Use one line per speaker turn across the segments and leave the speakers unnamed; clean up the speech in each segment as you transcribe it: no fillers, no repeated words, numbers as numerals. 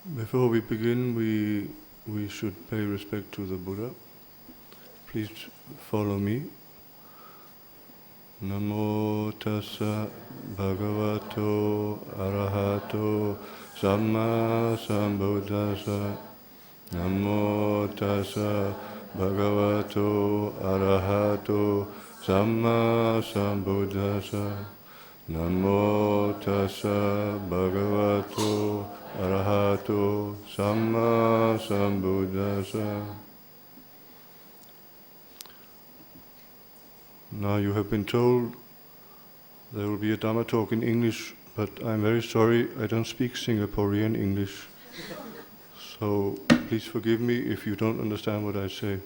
Before we begin, we should pay respect to the Buddha. Please follow me. Namo tassa bhagavato arahato samma sambuddhassa. Namo tassa bhagavato arahato samma sambuddhassa. Namo tassa bhagavato arahato samma sambuddhassa. Now you have been told there will be a Dhamma talk in English, but I'm very sorry I don't speak Singaporean English. So please forgive me if you don't understand what I say.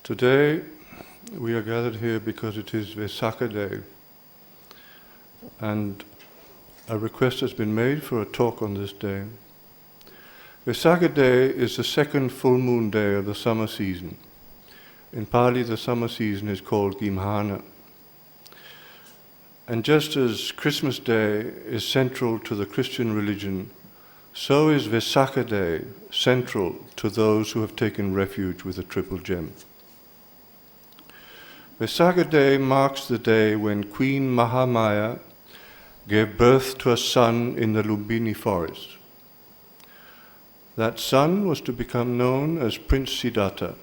Today we are gathered here because it is VESAK Day, and a request has been made for a talk on this day. VESAK Day is the second full moon day of the summer season. In Pali, the summer season is called Gimhana. And just as Christmas Day is central to the Christian religion, so is VESAK Day central to those who have taken refuge with the Triple Gem. VESAK Day marks the day when Queen Mahamaya gave birth to a son in the Lumbini forest. That son was to become known as Prince Siddhartha,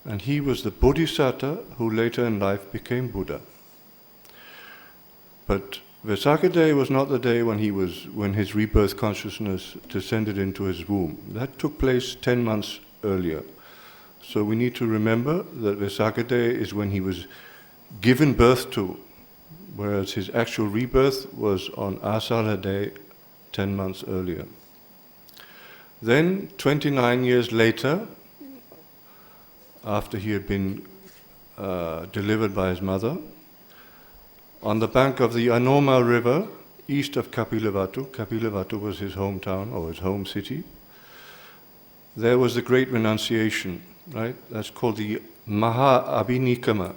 and he was the Bodhisattva who later in life became Buddha. But VESAK Day was not the day when his rebirth consciousness descended into his womb. That took place 10 months earlier. So we need to remember that VESAK Day is when he was given birth to, whereas his actual rebirth was on Asala Day 10 months earlier. Then, 29 years later, after he had been delivered by his mother, on the bank of the Anoma River, east of Kapilavatthu was his hometown or his home city, there was the great renunciation, right? That's called the Maha-Abhinikama.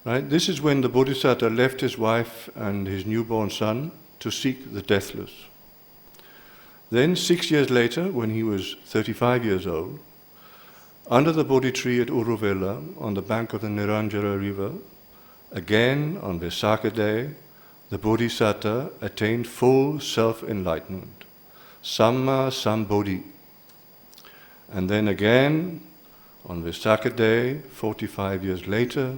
Right? This is when the Bodhisattva left his wife and his newborn son to seek the deathless. Then, 6 years later, when he was 35 years old, under the Bodhi tree at Uruvela, on the bank of the Niranjara river, again on VESAK Day, the Bodhisattva attained full self-enlightenment, Samma Sambodhi. And then again, on VESAK Day, 45 years later,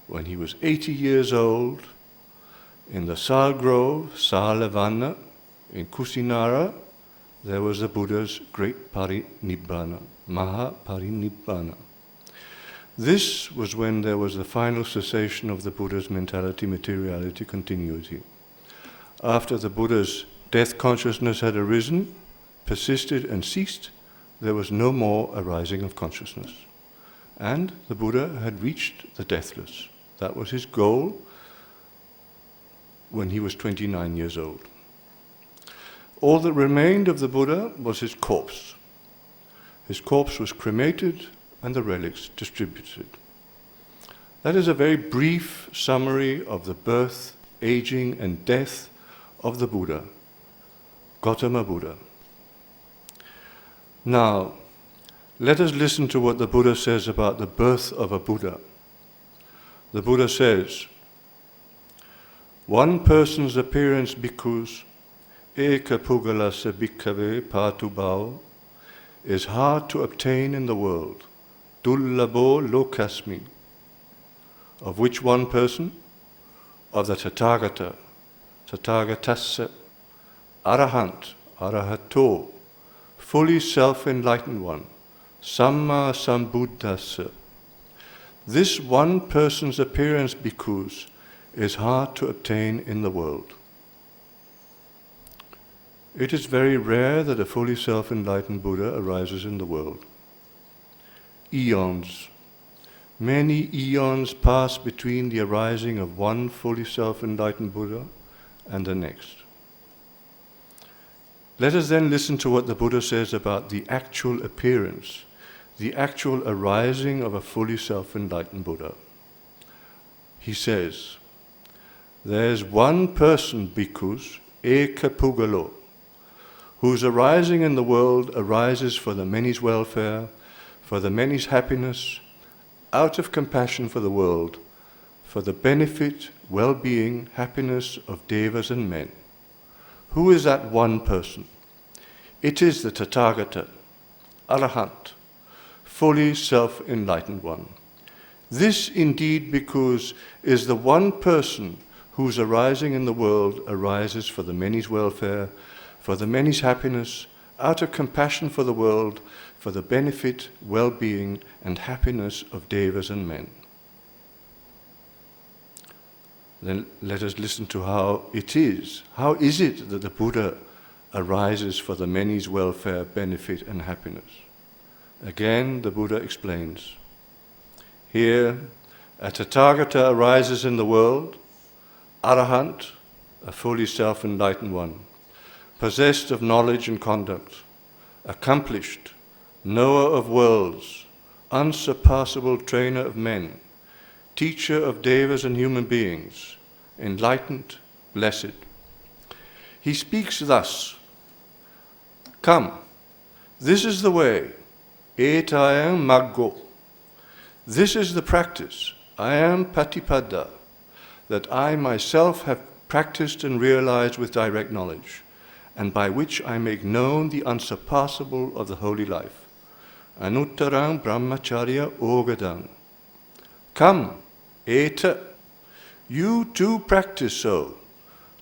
when he was 80 years old, in the Sal Grove, Sahalavana, in Kusinara, there was the Buddha's great Parinibbana, Maha-Parinibbana. This was when there was the final cessation of the Buddha's mentality, materiality, continuity. After the Buddha's death consciousness had arisen, persisted and ceased, there was no more arising of consciousness. And the Buddha had reached the deathless. That was his goal when he was 29 years old. All that remained of the Buddha was his corpse. His corpse was cremated and the relics distributed. That is a very brief summary of the birth, aging, and death of the Buddha, Gautama Buddha. Now, let us listen to what the Buddha says about the birth of a Buddha. The Buddha says, one person's appearance bhikkhus, eka pugalasa bhikkhave patubhao, is hard to obtain in the world, dullabho lokasmi, of which one person, of the Tathagata, Tathagatassa, Arahant, Arahato, fully self-enlightened one, Samma Sambuddhassa. This one person's appearance bhikkhus is hard to obtain in the world. It is very rare that a fully self-enlightened Buddha arises in the world. Eons, many eons pass between the arising of one fully self-enlightened Buddha and the next. Let us then listen to what the Buddha says about the actual appearance, the actual arising of a fully self-enlightened Buddha. He says, There's one person, bhikkhus, eka pugalo, whose arising in the world arises for the many's welfare, for the many's happiness, out of compassion for the world, for the benefit, well-being, happiness of devas and men. Who is that one person? It is the Tathagata, Arahant, fully self-enlightened one. This indeed, bhikkhus, is the one person whose arising in the world arises for the many's welfare, for the many's happiness, out of compassion for the world, for the benefit, well-being, and happiness of devas and men. Then let us listen to how it is. How is it that the Buddha arises for the many's welfare, benefit, and happiness? Again, the Buddha explains. Here, a Tathagata arises in the world, Arahant, a fully self-enlightened one, possessed of knowledge and conduct, accomplished, knower of worlds, unsurpassable trainer of men, teacher of devas and human beings, enlightened, blessed. He speaks thus, "Come, this is the way, etayam maggo. This is the practice, I am patipada, that I myself have practiced and realized with direct knowledge, and by which I make known the unsurpassable of the holy life. Anuttarang brahmacharya ogadam. Come, eta, you too practice so,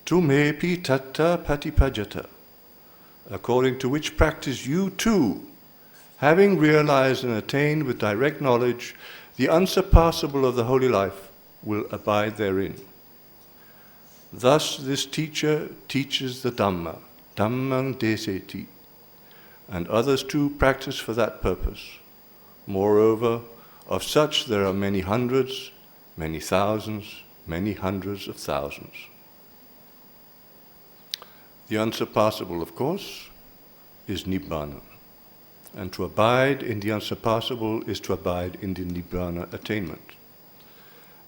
tumepi tatta patipajata, according to which practice you too, having realized and attained with direct knowledge the unsurpassable of the holy life, will abide therein." Thus this teacher teaches the Dhamma, Dhammang deseti, and others too practice for that purpose. Moreover, of such there are many hundreds, many thousands, many hundreds of thousands. The unsurpassable, of course, is Nibbana. And to abide in the unsurpassable is to abide in the Nibbana attainment.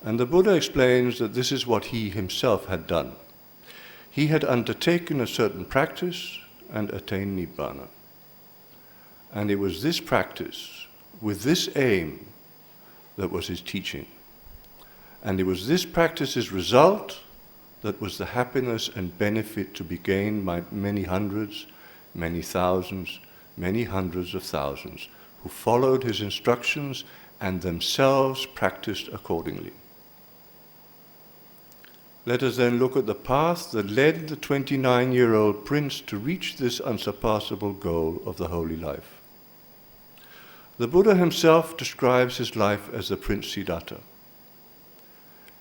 And the Buddha explains that this is what he himself had done. He had undertaken a certain practice and attained Nibbana. And it was this practice, with this aim, that was his teaching. And it was this practice's result that was the happiness and benefit to be gained by many hundreds, many thousands, many hundreds of thousands, who followed his instructions and themselves practiced accordingly. Let us then look at the path that led the 29-year-old prince to reach this unsurpassable goal of the holy life. The Buddha himself describes his life as the Prince Siddhartha.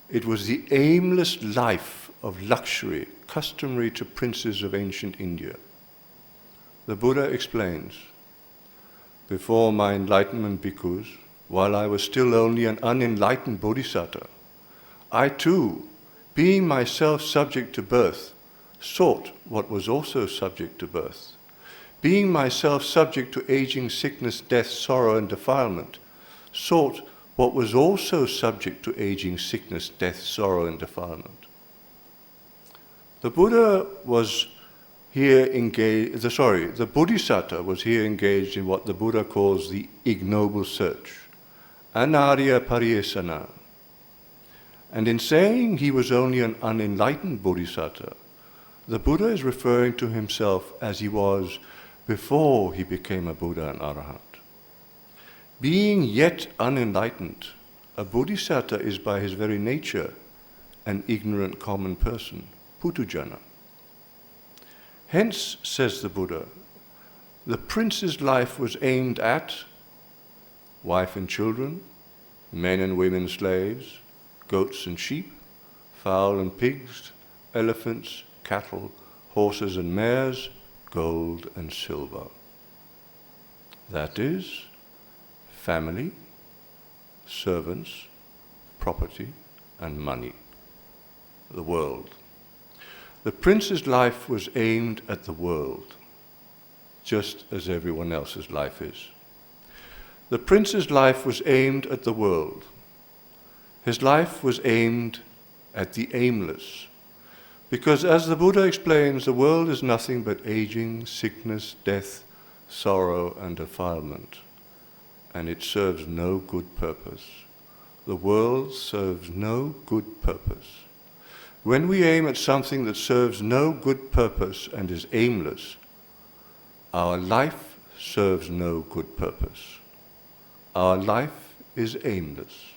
It was the aimless life of luxury customary to princes of ancient India. The Buddha explains, "Before my enlightenment, bhikkhus, while I was still only an unenlightened Bodhisattva, I too, being myself subject to birth, sought what was also subject to birth. Being myself subject to aging, sickness, death, sorrow, and defilement, sought what was also subject to aging, sickness, death, sorrow, and defilement." The Buddha was here engaged, the Bodhisattva was here engaged in what the Buddha calls the ignoble search, anarya pariyesana. And in saying he was only an unenlightened Bodhisattva, the Buddha is referring to himself as he was before he became a Buddha and Arahant. Being yet unenlightened, a Bodhisattva is by his very nature an ignorant common person, putujana. Hence, says the Buddha, the prince's life was aimed at wife and children, men and women slaves, goats and sheep, fowl and pigs, elephants, cattle, horses and mares, gold and silver. That is, family, servants, property, and money. The world. The prince's life was aimed at the world, just as everyone else's life is. The prince's life was aimed at the world. His life was aimed at the aimless. Because as the Buddha explains, the world is nothing but aging, sickness, death, sorrow, and defilement. And it serves no good purpose. The world serves no good purpose. When we aim at something that serves no good purpose and is aimless, our life serves no good purpose. Our life is aimless.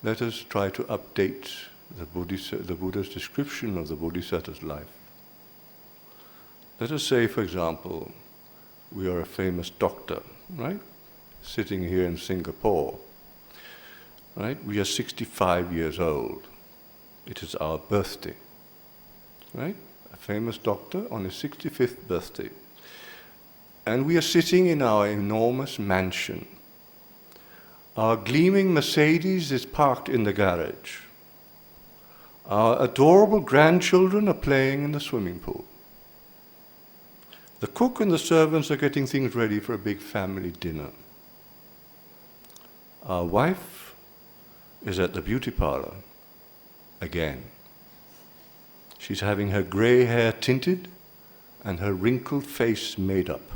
Let us try to update the Buddha's description of the Bodhisattva's life. Let us say, for example, we are a famous doctor, right? Sitting here in Singapore, right? We are 65 years old. It is our birthday, right? A famous doctor on his 65th birthday. And we are sitting in our enormous mansion. Our gleaming Mercedes is parked in the garage. Our adorable grandchildren are playing in the swimming pool. The cook and the servants are getting things ready for a big family dinner. Our wife is at the beauty parlor again. She's having her grey hair tinted and her wrinkled face made up.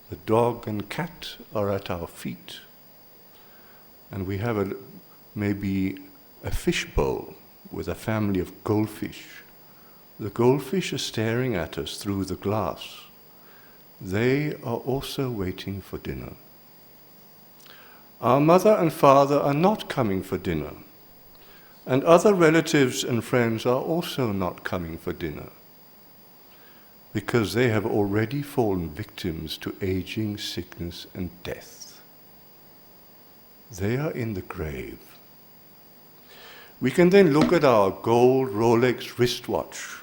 The dog and cat are at our feet. And we have maybe a fish bowl with a family of goldfish. The goldfish are staring at us through the glass. They are also waiting for dinner. Our mother and father are not coming for dinner, and other relatives and friends are also not coming for dinner, because they have already fallen victims to aging, sickness, and death. They are in the grave. We can then look at our gold Rolex wristwatch,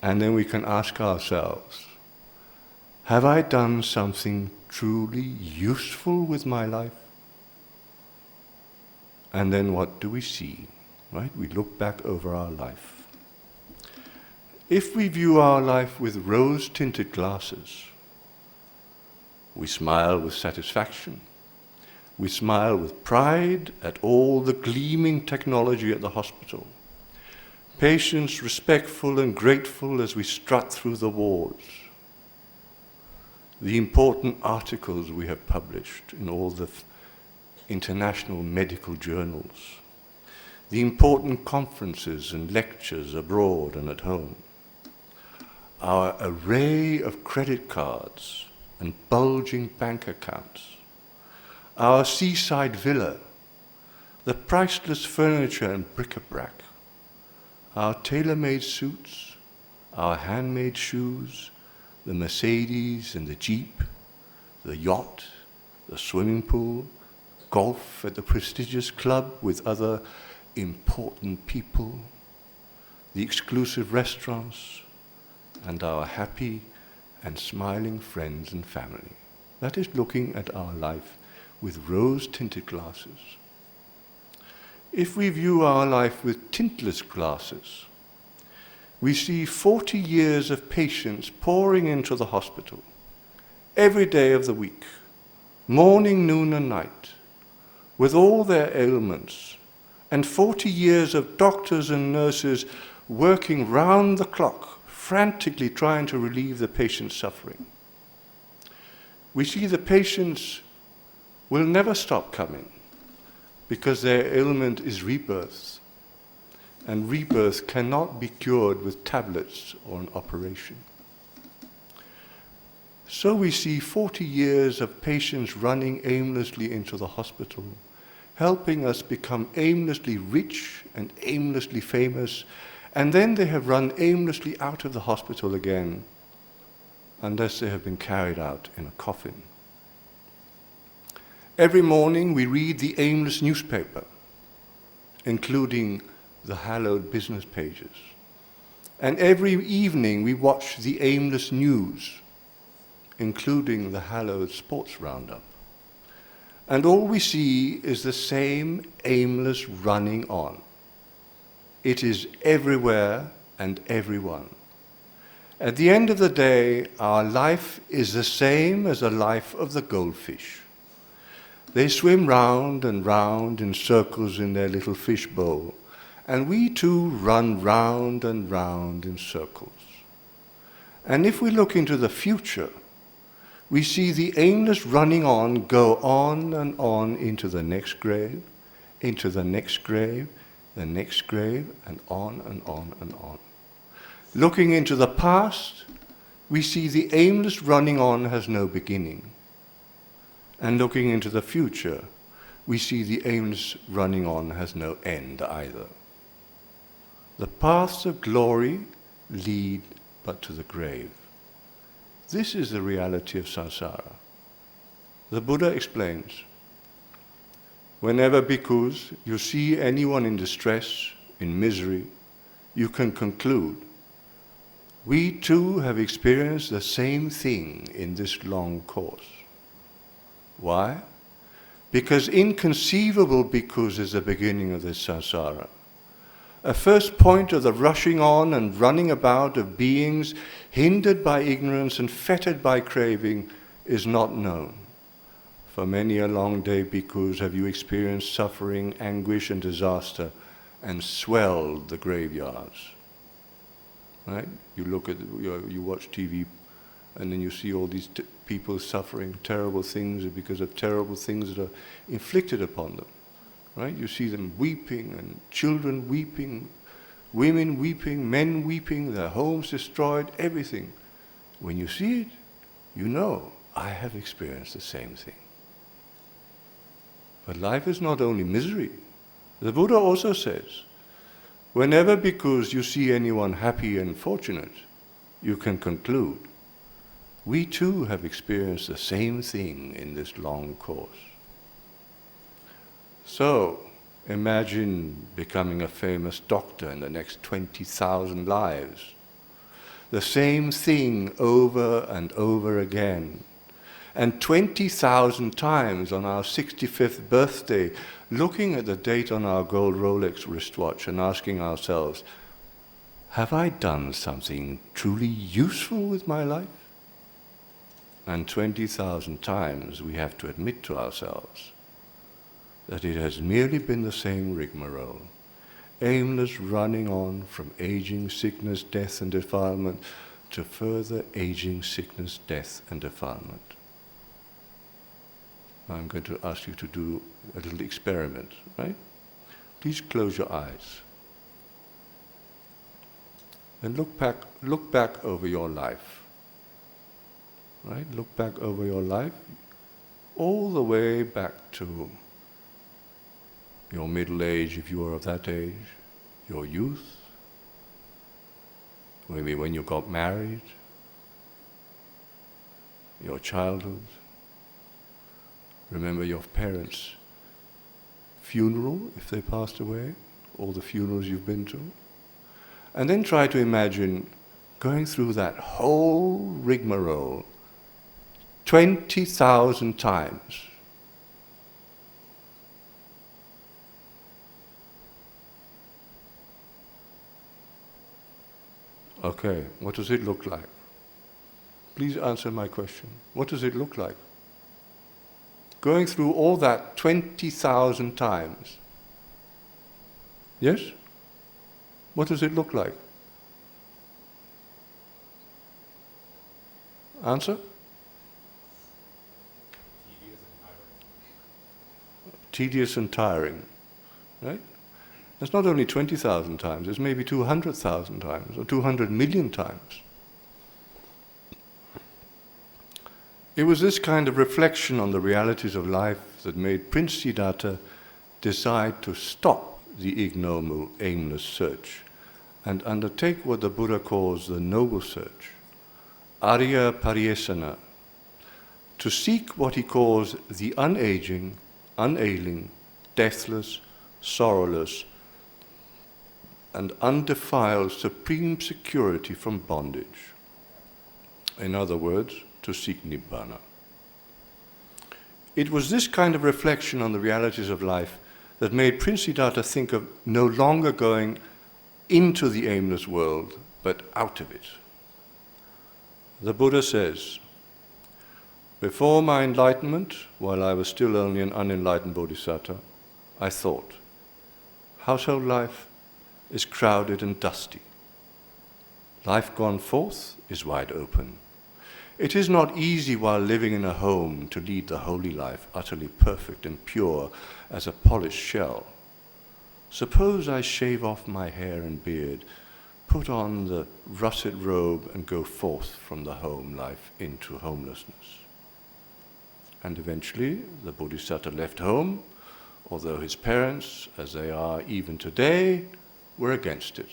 and then we can ask ourselves, have I done something truly useful with my life? And then what do we see? Right? We look back over our life. If we view our life with rose-tinted glasses, we smile with satisfaction. We smile with pride at all the gleaming technology at the hospital. Patients respectful and grateful as we strut through the wards. The important articles we have published in all the international medical journals. The important conferences and lectures abroad and at home. Our array of credit cards and bulging bank accounts. Our seaside villa, the priceless furniture and bric-a-brac, our tailor-made suits, our handmade shoes, the Mercedes and the Jeep, the yacht, the swimming pool, golf at the prestigious club with other important people, the exclusive restaurants, and our happy and smiling friends and family. That is looking at our life with rose-tinted glasses. If we view our life with tintless glasses, we see 40 years of patients pouring into the hospital every day of the week, morning, noon, and night, with all their ailments, and 40 years of doctors and nurses working round the clock, frantically trying to relieve the patient's suffering. We see the patients will never stop coming because their ailment is rebirth, and rebirth cannot be cured with tablets or an operation. So we see 40 years of patients running aimlessly into the hospital, helping us become aimlessly rich and aimlessly famous, and then they have run aimlessly out of the hospital again, unless they have been carried out in a coffin. Every morning we read the aimless newspaper, including the hallowed business pages. And every evening we watch the aimless news, including the hallowed sports roundup. And all we see is the same aimless running on. It is everywhere and everyone. At the end of the day, our life is the same as the life of the goldfish. They swim round and round in circles in their little fish bowl, and we too run round and round in circles. And if we look into the future, we see the aimless running on go on and on into the next grave, into the next grave, the next grave, and on and on and on. Looking into the past, we see the aimless running on has no beginning. And looking into the future, we see the aimless running on has no end either. The paths of glory lead but to the grave. This is the reality of samsara. The Buddha explains, whenever bhikkhus you see anyone in distress, in misery, you can conclude, we too have experienced the same thing in this long course. Why? Because inconceivable bhikkhus is the beginning of this samsara. A first point of the rushing on and running about of beings hindered by ignorance and fettered by craving is not known. For many a long day, bhikkhus, have you experienced suffering, anguish and disaster and swelled the graveyards. Right? You look at, you watch TV and then you see all these people suffering terrible things because of terrible things that are inflicted upon them. Right? You see them weeping, and children weeping, women weeping, men weeping, their homes destroyed, everything. When you see it, you know, I have experienced the same thing. But life is not only misery. The Buddha also says, whenever because you see anyone happy and fortunate, you can conclude, we too have experienced the same thing in this long course. So, imagine becoming a famous doctor in the next 20,000 lives. The same thing over and over again. And 20,000 times on our 65th birthday, looking at the date on our gold Rolex wristwatch and asking ourselves, have I done something truly useful with my life? And 20,000 times we have to admit to ourselves that it has merely been the same rigmarole, aimless running on from aging, sickness, death and defilement to further aging, sickness, death and defilement. I'm going to ask you to do a little experiment, right? Please close your eyes and look back over your life, right? Look back over your life all the way back to your middle age, if you are of that age, your youth, maybe when you got married, your childhood. Remember your parents' funeral, if they passed away, all the funerals you've been to. And then try to imagine going through that whole rigmarole 20,000 times. Okay, what does it look like? Please answer my question. What does it look like? Going through all that 20,000 times. Yes? What does it look like? Answer? Tedious and tiring. Right? It's not only 20,000 times, it's maybe 200,000 times or 200 million times. It was this kind of reflection on the realities of life that made Prince Siddhartha decide to stop the ignoble, aimless search and undertake what the Buddha calls the noble search, Arya Pariyesana, to seek what he calls the unaging, unailing, deathless, sorrowless, and undefiled supreme security from bondage. In other words, to seek Nibbana. It was this kind of reflection on the realities of life that made Prince Siddhartha think of no longer going into the aimless world, but out of it. The Buddha says, Before my enlightenment, while I was still only an unenlightened Bodhisattva, I thought, household life is crowded and dusty. Life gone forth is wide open. It is not easy while living in a home to lead the holy life utterly perfect and pure as a polished shell. Suppose I shave off my hair and beard, put on the russet robe and go forth from the home life into homelessness. And eventually the Bodhisattva left home, although his parents, as they are even today, were against it.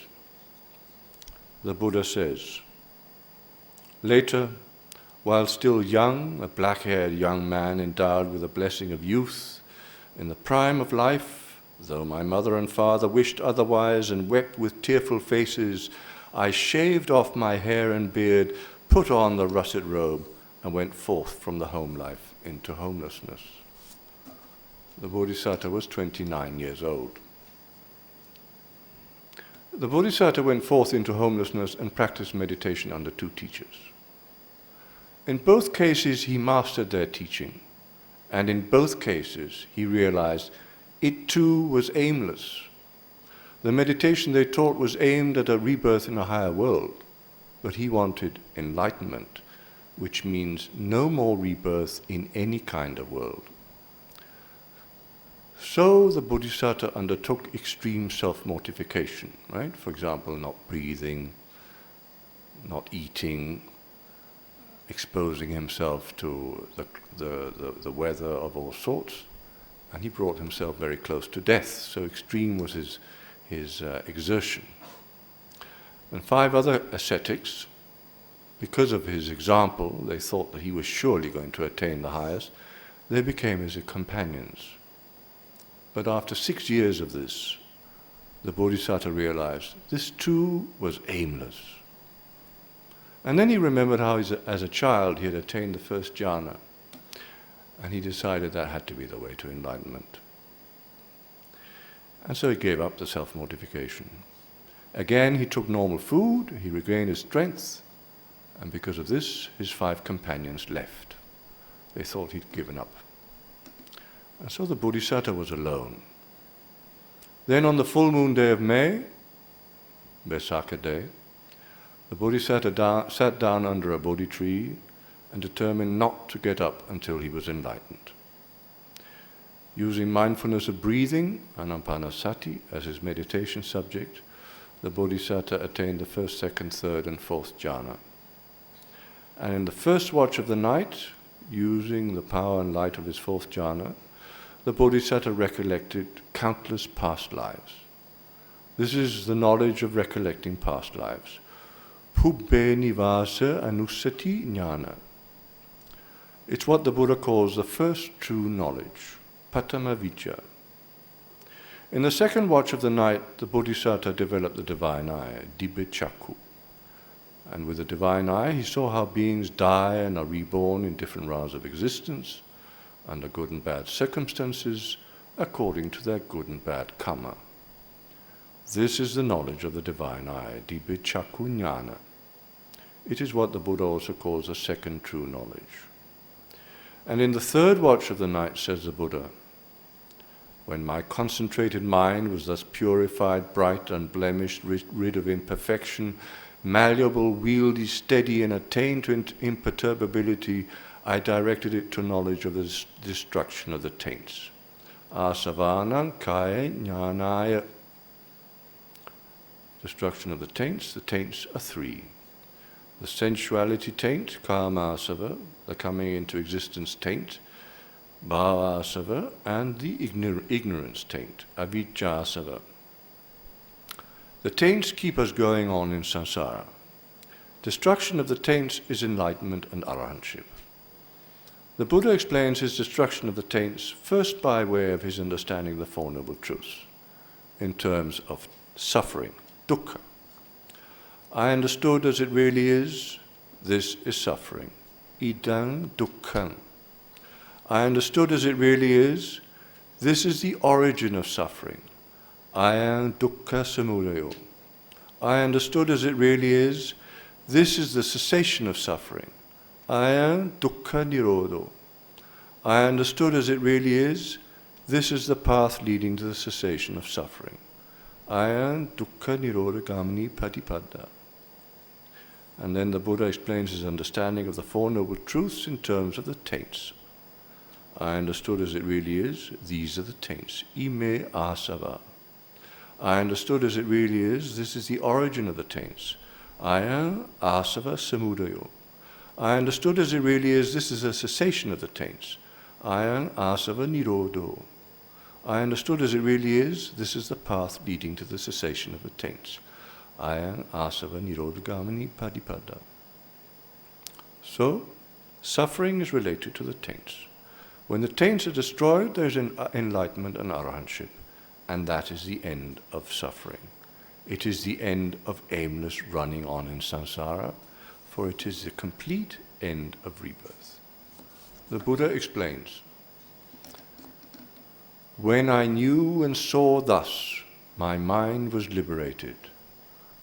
The Buddha says, later, while still young, a black-haired young man endowed with the blessing of youth, in the prime of life, though my mother and father wished otherwise and wept with tearful faces, I shaved off my hair and beard, put on the russet robe, and went forth from the home life into homelessness. The Bodhisattva was 29 years old. The Bodhisattva went forth into homelessness and practiced meditation under two teachers. In both cases, he mastered their teaching, and in both cases, he realized it too was aimless. The meditation they taught was aimed at a rebirth in a higher world, but he wanted enlightenment, which means no more rebirth in any kind of world. So the Bodhisattva undertook extreme self-mortification, right? For example, not breathing, not eating, exposing himself to the weather of all sorts, and he brought himself very close to death. So extreme was his exertion. And 5 other ascetics, because of his example, they thought that he was surely going to attain the highest. They became his companions. But after 6 years of this, the Bodhisattva realized this too was aimless. And then he remembered how as a child he had attained the first jhana, and he decided that had to be the way to enlightenment. And so he gave up the self-mortification. Again, he took normal food, he regained his strength, and because of this, his 5 companions left. They thought he'd given up. And so the Bodhisattva was alone. Then on the full moon day of May, VESAK day, the Bodhisattva sat down under a Bodhi tree and determined not to get up until he was enlightened. Using mindfulness of breathing, anapanasati, as his meditation subject, the Bodhisattva attained the 1st, 2nd, 3rd, and 4th jhana. And in the first watch of the night, using the power and light of his 4th jhana, the Bodhisattva recollected countless past lives. This is the knowledge of recollecting past lives. Pubbhe nivasa anusati jnana. It's what the Buddha calls the first true knowledge, patama vicca. In the second watch of the night, the Bodhisattva developed the divine eye, dibbe chakku. And with the divine eye, he saw how beings die and are reborn in different rounds of existence, under good and bad circumstances, according to their good and bad karma. This is the knowledge of the divine eye, dibbe chakku jnana. It is what the Buddha also calls the second true knowledge. And in the third watch of the night, says the Buddha, when my concentrated mind was thus purified, bright, unblemished, rid of imperfection, malleable, wieldy, steady, and attained to imperturbability, I directed it to knowledge of the destruction of the taints. Asavanam kaya jnanaya. Destruction of the taints are 3. The sensuality taint, karmasava, the coming into existence taint, bhavasava, and the ignorance taint, avijjasava. The taints keep us going on in samsara. Destruction of the taints is enlightenment and arahantship. The Buddha explains his destruction of the taints first by way of his understanding the Four Noble Truths, in terms of suffering, dukkha. I understood as it really is, this is suffering. Idam dukkham. I understood as it really is, this is the origin of suffering. Ayam dukkha samudayo. I understood as it really is, this is the cessation of suffering. Ayam Dukkha Nirodho. I understood as it really is, this is the path leading to the cessation of suffering. Ayam Dukkha Nirodha Gamini Patipada. And then the Buddha explains his understanding of the Four Noble Truths in terms of the taints. I understood as it really is, these are the taints. Ime asava. I understood as it really is, this is the origin of the taints. Ayam asava samudayo. I understood as it really is, this is a cessation of the taints. Ayam asava nirodho. I understood as it really is, this is the path leading to the cessation of the taints. Ayam asava nirodhagamini padipada. So, suffering is related to the taints. When the taints are destroyed, there is enlightenment and arahantship, and that is the end of suffering. It is the end of aimless running on in samsara, for it is the complete end of rebirth. The Buddha explains, when I knew and saw thus, my mind was liberated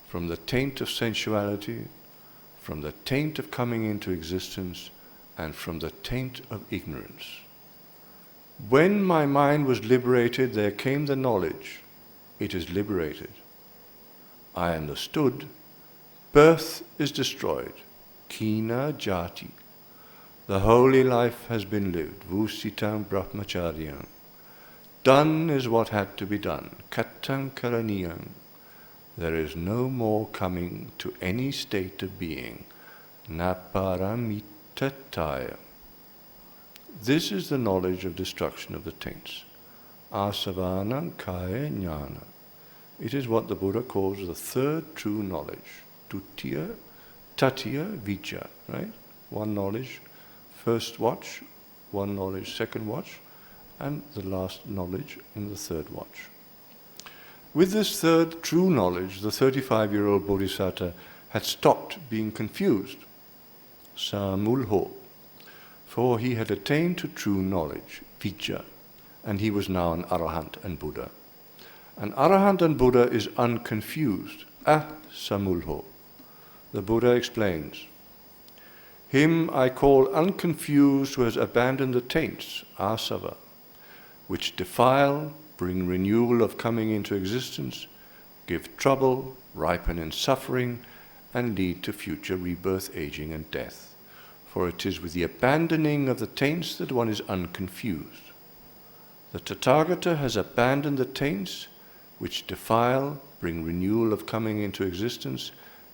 from the taint of sensuality, from the taint of coming into existence, and from the taint of ignorance. When my mind was liberated, there came the knowledge, it is liberated. I understood, birth is destroyed, kina jati. The holy life has been lived, vusitam brahmacharyam. Done is what had to be done, kattam karaniyam. There is no more coming to any state of being, naparamitataya. This is the knowledge of destruction of the taints. Asavana kaya jnana. It is what the Buddha calls the third true knowledge. Tutiya, tatiya, vijja, right? One knowledge, first watch, one knowledge, second watch, and the last knowledge in the third watch. With this third true knowledge, the 35-year-old Bodhisattva had stopped being confused. Samulho. For he had attained to true knowledge, vijja, and he was now an arahant and Buddha. An arahant and Buddha is unconfused, samulho. The Buddha explains, him I call unconfused who has abandoned the taints, asava, which defile, bring renewal of coming into existence, give trouble, ripen in suffering, and lead to future rebirth, aging, and death. For it is with the abandoning of the taints that one is unconfused. The Tathagata has abandoned the taints which defile, bring renewal of coming into existence,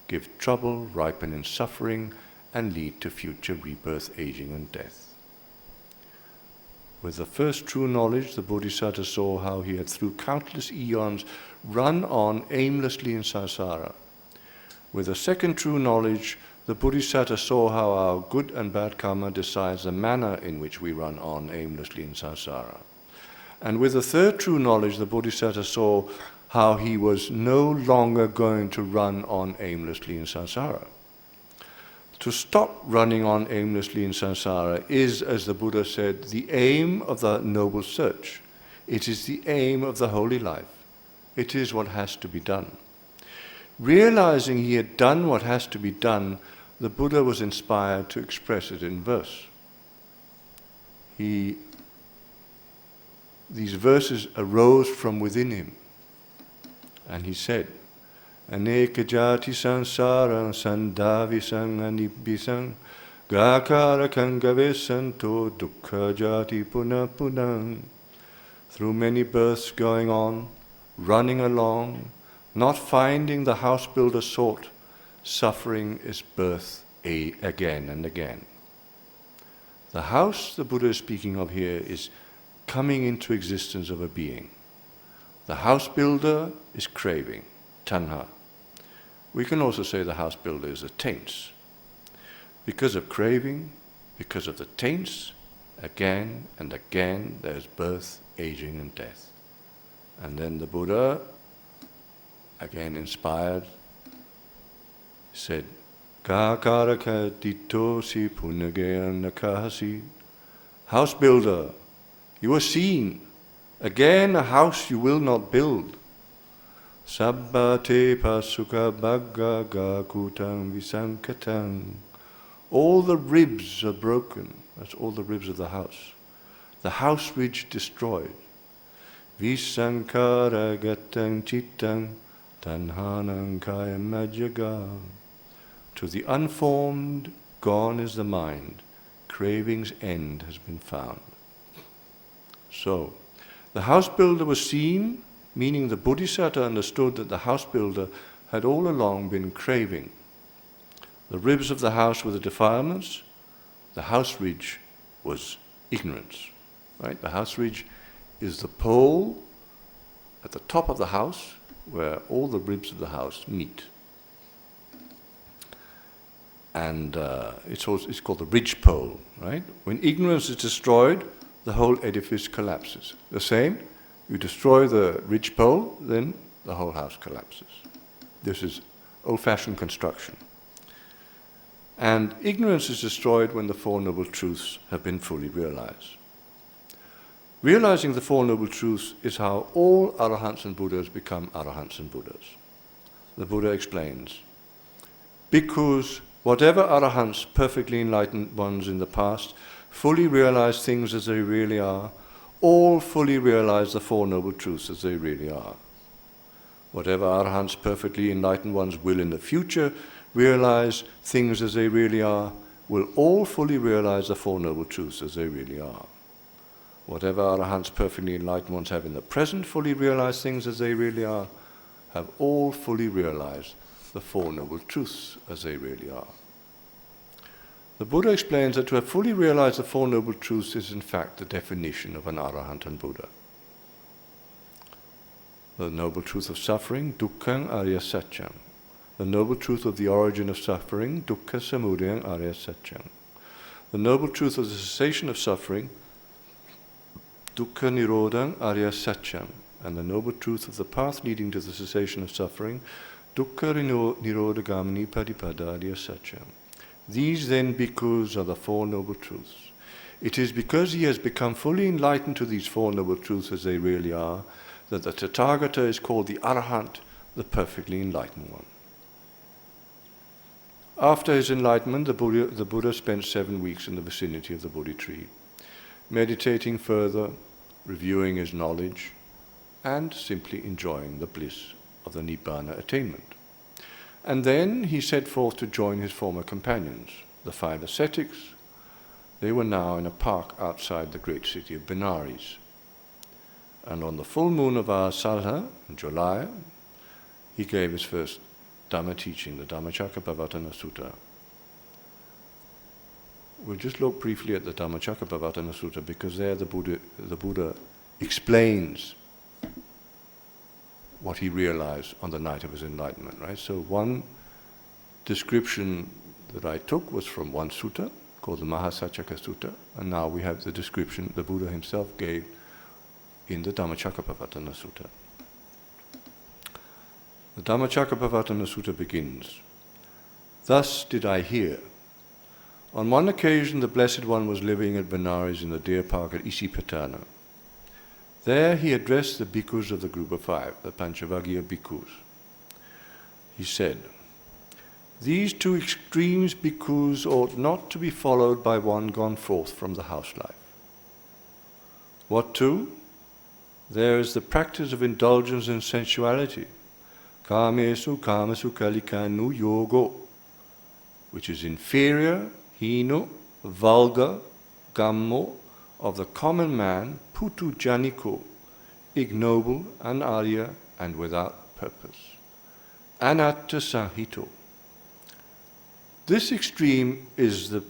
give trouble, ripen in suffering, and lead to future rebirth, aging, and death. With the first true knowledge, the Bodhisattva saw how he had through countless eons run on aimlessly in samsara. With the second true knowledge, the Bodhisattva saw how our good and bad karma decides the manner in which we run on aimlessly in samsara. And with the third true knowledge, the Bodhisattva saw how he was no longer going to run on aimlessly in samsara. To stop running on aimlessly in samsara is, as the Buddha said, the aim of the noble search. It is the aim of the holy life. It is what has to be done. Realizing he had done what has to be done, the Buddha was inspired to express it in verse. These verses arose from within him. And he said, Aneka jati sansara sandavisang anibisang gakara kangavesanto dukkha jati puna punang. Through many births going on, running along, not finding the house builder sought, suffering is birth again and again. The house the Buddha is speaking of here is coming into existence of a being. The house builder is craving, tanha. We can also say the house builder is the taints. Because of craving, because of the taints, again and again there's birth, aging, and death. And then the Buddha, again inspired, said, Kakaraka ditosi punagaya nakahasi. House builder, you are seen. Again a house you will not build. Sabbate pasuka bhagga gakutang visankatang. All the ribs are broken. That's all the ribs of the house. The house ridge destroyed. Visankara gatang chittang tanhanang kayam majjaga. To the unformed, gone is the mind. Craving's end has been found. So, the house builder was seen, meaning the Bodhisattva understood that the house builder had all along been craving. The ribs of the house were the defilements. The house ridge was ignorance. Right? The house ridge is the pole at the top of the house where all the ribs of the house meet. And it's called the ridge pole. Right? When ignorance is destroyed, the whole edifice collapses. The same, you destroy the ridge pole, then the whole house collapses. This is old-fashioned construction. And ignorance is destroyed when the Four Noble Truths have been fully realized. Realizing the Four Noble Truths is how all Arahants and Buddhas become Arahants and Buddhas. The Buddha explains, because whatever Arahants, perfectly enlightened ones in the past, fully realize things as they really are, all fully realize the Four Noble Truths as they really are. Whatever Arahants, perfectly enlightened ones, will in the future realize things as they really are, will all fully realize the Four Noble Truths as they really are. Whatever Arahants, perfectly enlightened ones, have in the present fully realized things as they really are, have all fully realized the Four Noble Truths as they really are. The Buddha explains that to have fully realized the Four Noble Truths is in fact the definition of an Arahant and Buddha. The Noble Truth of suffering, Dukkha Arya Satyam. The Noble Truth of the origin of suffering, Dukkha Samudaya Arya Satyam. The Noble Truth of the cessation of suffering, Dukkha Nirodha Arya Satyam. And the Noble Truth of the path leading to the cessation of suffering, Dukkha Nirodha Gamini Padipada Arya Satyam. These then bhikkhus are the Four Noble Truths. It is because he has become fully enlightened to these Four Noble Truths as they really are, that the Tathagata is called the Arahant, the perfectly enlightened one. After his enlightenment, the Buddha spent 7 weeks in the vicinity of the Bodhi tree, meditating further, reviewing his knowledge, and simply enjoying the bliss of the Nibbana attainment. And then he set forth to join his former companions, the 5 ascetics. They were now in a park outside the great city of Benares. And on the full moon of Asadha, in July, he gave his first Dhamma teaching, the Dhammacakkappavattana Sutta. We'll just look briefly at the Dhammacakkappavattana Sutta because there the Buddha explains what he realized on the night of his enlightenment, right? So one description that I took was from one sutta called the Mahasacaka Sutta, and now we have the description the Buddha himself gave in the Dhammacakkappavattana Sutta. The Dhammacakkappavattana Sutta begins, "Thus did I hear. On one occasion the Blessed One was living at Benares in the deer park at Isipatana. There he addressed the bhikkhus of the group of 5, the Panchavaggiya bhikkhus. He said, 'These 2 extremes bhikkhus ought not to be followed by one gone forth from the house life. What 2? There is the practice of indulgence in sensuality, kamesu kamasukhalikanu yogo, which is inferior, hino, vulgar, gammo, of the common man, putu janiko, ignoble, anarya, and without purpose. Anatta sahito. This extreme is the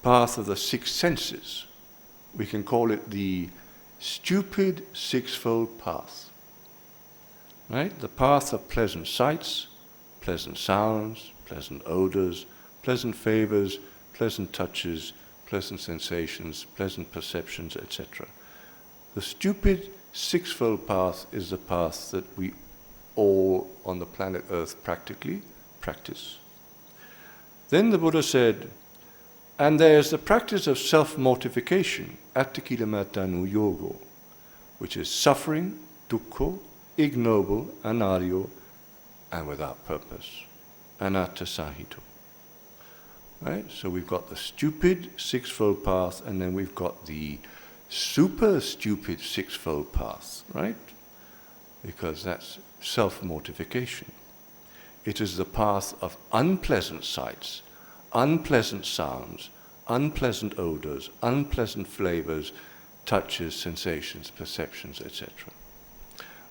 path of the 6 senses. We can call it the stupid 6-fold path. Right? The path of pleasant sights, pleasant sounds, pleasant odors, pleasant favors, pleasant touches, pleasant sensations, pleasant perceptions, etc. The stupid 6-fold path is the path that we all on the planet Earth practically practice. Then the Buddha said, and there is the practice of self-mortification, attakilamattanu yogo, which is suffering, dukkha, ignoble, anaryo, and without purpose, anatta sahito. right? So we've got the stupid sixfold path, and then we've got the super stupid sixfold path, right? Because that's self-mortification. It is the path of unpleasant sights, unpleasant sounds, unpleasant odors, unpleasant flavors, touches, sensations, perceptions, etc.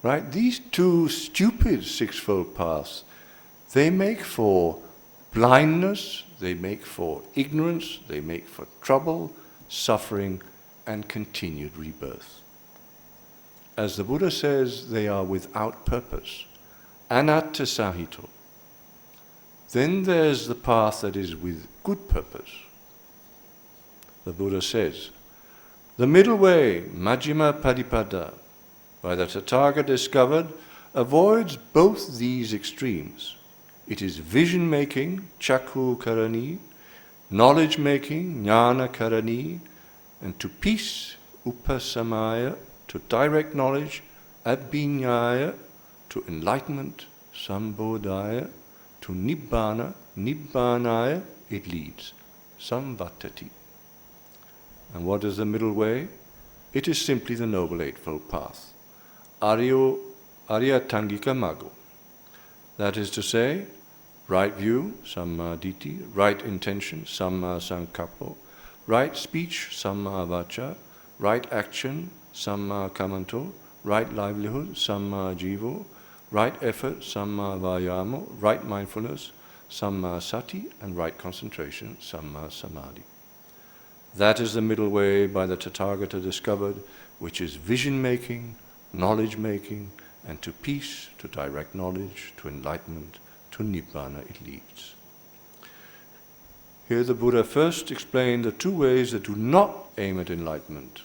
Right? These two stupid sixfold paths, they make for blindness, they make for ignorance, they make for trouble, suffering, and continued rebirth. As the Buddha says, they are without purpose. Anatta sahito. Then there's the path that is with good purpose. The Buddha says, the middle way, Majjhima Padipada, by the Tathagata discovered, avoids both these extremes. It is vision-making, Chakku Karani, knowledge-making, Jnana Karani, and to peace, Upasamaya, to direct knowledge, Abhinyaya, to enlightenment, Sambodhaya, to Nibbana, Nibbanaya, it leads, Samvatati. And what is the middle way? It is simply the Noble Eightfold Path. Aryatangika Maggo. That is to say, right view, Samma Ditti, right intention, Samma Sankappo, right speech, Samma Vacha, right action, Samma Kamanto, right livelihood, Samma Jivo, right effort, Samma Vayamo, right mindfulness, Samma Sati, and right concentration, Samma Samadhi. That is the middle way by the Tathagata discovered, which is vision-making, knowledge-making, and to peace, to direct knowledge, to enlightenment, to Nibbana it leads. Here the Buddha first explained the two ways that do not aim at enlightenment.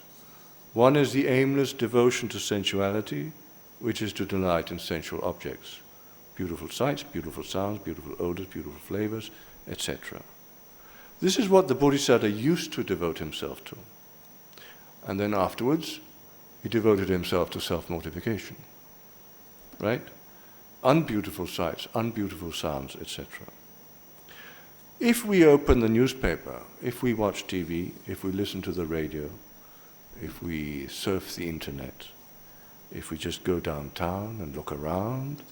One is the aimless devotion to sensuality, which is to delight in sensual objects. Beautiful sights, beautiful sounds, beautiful odors, beautiful flavors, etc. This is what the Bodhisattva used to devote himself to. And then afterwards, he devoted himself to self-mortification. Right? Unbeautiful sights, unbeautiful sounds, etc. If we open the newspaper, if we watch TV, if we listen to the radio, if we surf the internet, if we just go downtown and look around,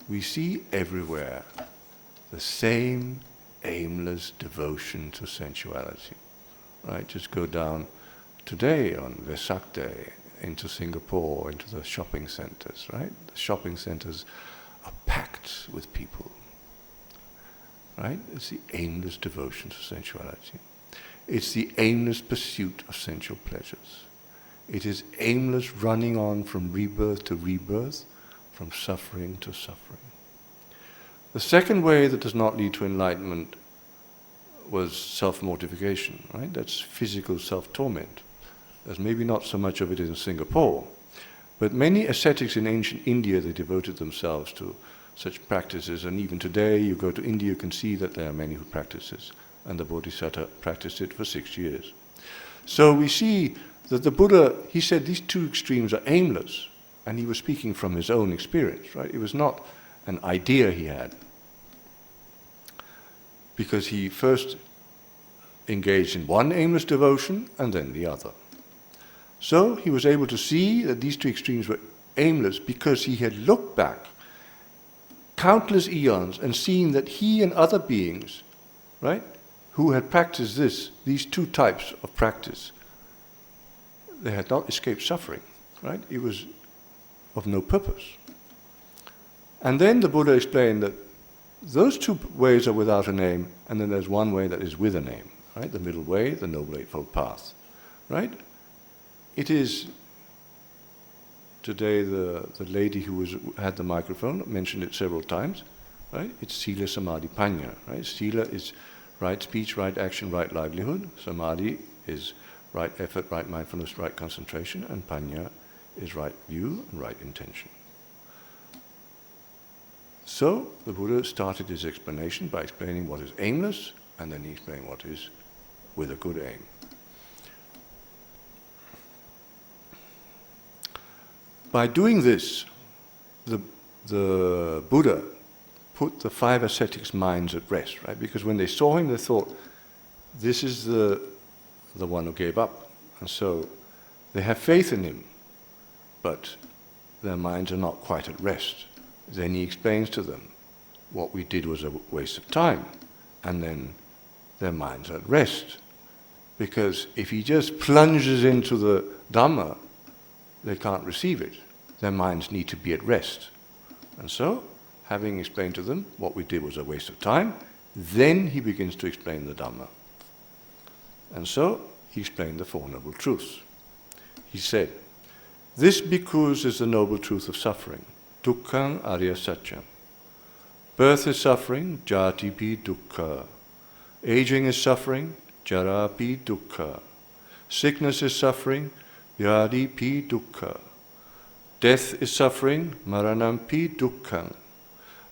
we see everywhere the same aimless devotion to sensuality. Right? Just go down today on VESAK Day into Singapore, into the shopping centers, right? The shopping centers are packed with people. Right? It's the aimless devotion to sensuality. It's the aimless pursuit of sensual pleasures. It is aimless running on from rebirth to rebirth, from suffering to suffering. The second way that does not lead to enlightenment was self-mortification, right? That's physical self-torment. There's maybe not so much of it in Singapore, but many ascetics in ancient India, they devoted themselves to such practices, and even today you go to India, you can see that there are many who practice this, and the Bodhisattva practiced it for 6 years. So we see that the Buddha, he said these two extremes are aimless, and he was speaking from his own experience, right? It was not an idea he had, because he first engaged in one aimless devotion and then the other. So he was able to see that these two extremes were aimless because he had looked back countless eons and seen that he and other beings, right, who had practiced these two types of practice, they had not escaped suffering, right? It was of no purpose. And then the Buddha explained that those two ways are without an aim, and then there's one way that is with an aim, right? The middle way, the Noble Eightfold Path, right? It is, today the lady who had the microphone mentioned it several times, right? It's Sila, Samadhi, Panya, right? Sila is right speech, right action, right livelihood. Samadhi is right effort, right mindfulness, right concentration, and Panya is right view and right intention. So the Buddha started his explanation by explaining what is aimless, and then he explained what is with a good aim. By doing this, the Buddha put the 5 ascetics' minds at rest, right? Because when they saw him, they thought, this is the one who gave up. And so they have faith in him, but their minds are not quite at rest. Then he explains to them, what we did was a waste of time. And then their minds are at rest. Because if he just plunges into the Dhamma, they can't receive it. Their minds need to be at rest. And so, having explained to them what we did was a waste of time, then he begins to explain the Dhamma. And so, he explained the Four Noble Truths. He said, this because is the noble truth of suffering, Dukkha Arya Satyam. Birth is suffering, jati pi dukkha. Aging is suffering, jara pi dukkha. Sickness is suffering, vyadi pi dukkha. Death is suffering, maranam pi dukkha.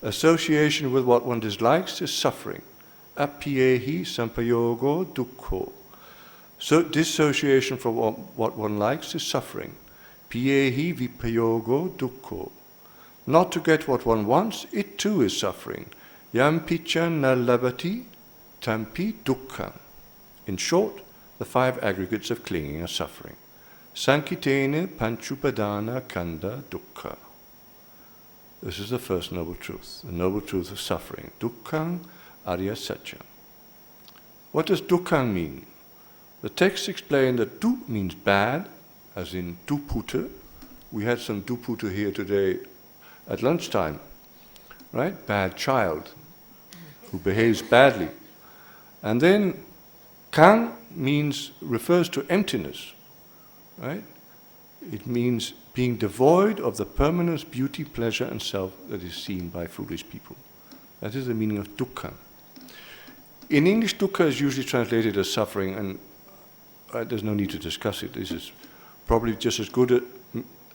Association with what one dislikes is suffering, appiyehi sampayogo dukkho. So dissociation from what one likes is suffering, piyehi vipayogo dukkho. Not to get what one wants, it too is suffering. Yam picha na labati tampi dukkha. In short, the five aggregates of clinging are suffering. Sankitene panchupadana kanda dukkha. This is the first noble truth, the noble truth of suffering. Dukkha Arya Satya. What does dukkha mean? The text explained that du means bad, as in dupute. We had some dupute here today at lunchtime, right? Bad child who behaves badly. And then kang refers to emptiness, right? It means being devoid of the permanence, beauty, pleasure, and self that is seen by foolish people. That is the meaning of dukkha. In English, dukkha is usually translated as suffering, and there's no need to discuss it. This is probably just as good a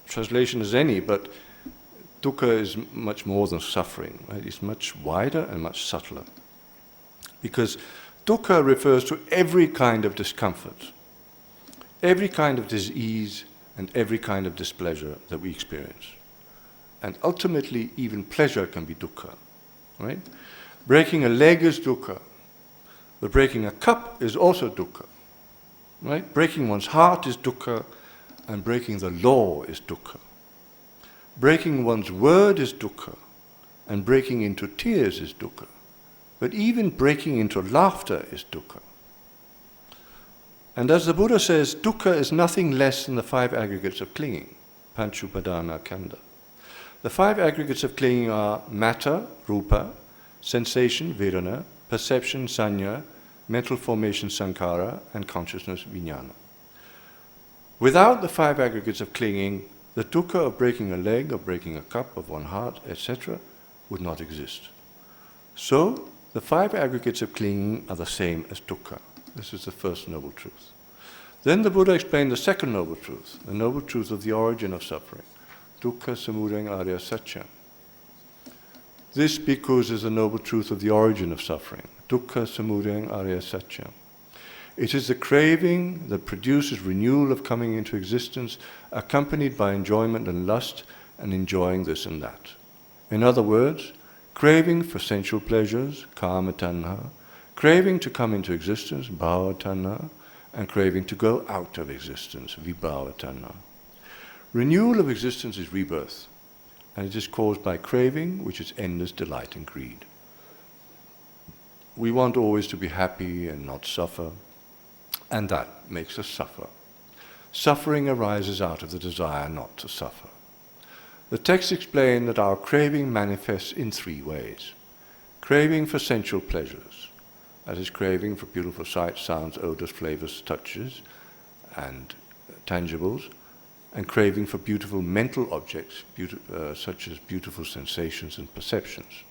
translation as any, but dukkha is much more than suffering, right? It's much wider and much subtler. Because dukkha refers to every kind of discomfort, every kind of disease, and every kind of displeasure that we experience. And ultimately, even pleasure can be dukkha, right? Breaking a leg is dukkha. But breaking a cup is also dukkha, right? Breaking one's heart is dukkha, and breaking the law is dukkha. Breaking one's word is dukkha, and breaking into tears is dukkha. But even breaking into laughter is dukkha. And as the Buddha says, dukkha is nothing less than the five aggregates of clinging, panchupadana kanda. The five aggregates of clinging are matter, rupa, sensation, vedana, perception, sanya, mental formation, sankhara, and consciousness, vijnana. Without the five aggregates of clinging, the dukkha of breaking a leg, of breaking a cup, of one heart, etc., would not exist. So, the five aggregates of clinging are the same as dukkha. This is the first noble truth. Then the Buddha explained the second noble truth, the noble truth of the origin of suffering, dukkha samudaya arya satya. This because is the noble truth of the origin of suffering, dukkha samudaya arya satya. It is the craving that produces renewal of coming into existence, accompanied by enjoyment and lust, and enjoying this and that. In other words, craving for sensual pleasures, kama tanha, craving to come into existence, bhava tanha, and craving to go out of existence, vibhava tanha. Renewal of existence is rebirth, and it is caused by craving, which is endless delight and greed. We want always to be happy and not suffer, and that makes us suffer. Suffering arises out of the desire not to suffer. The text explains that our craving manifests in three ways. Craving for sensual pleasures, that is craving for beautiful sights, sounds, odors, flavors, touches, and tangibles, and craving for beautiful mental objects, such as beautiful sensations and perceptions.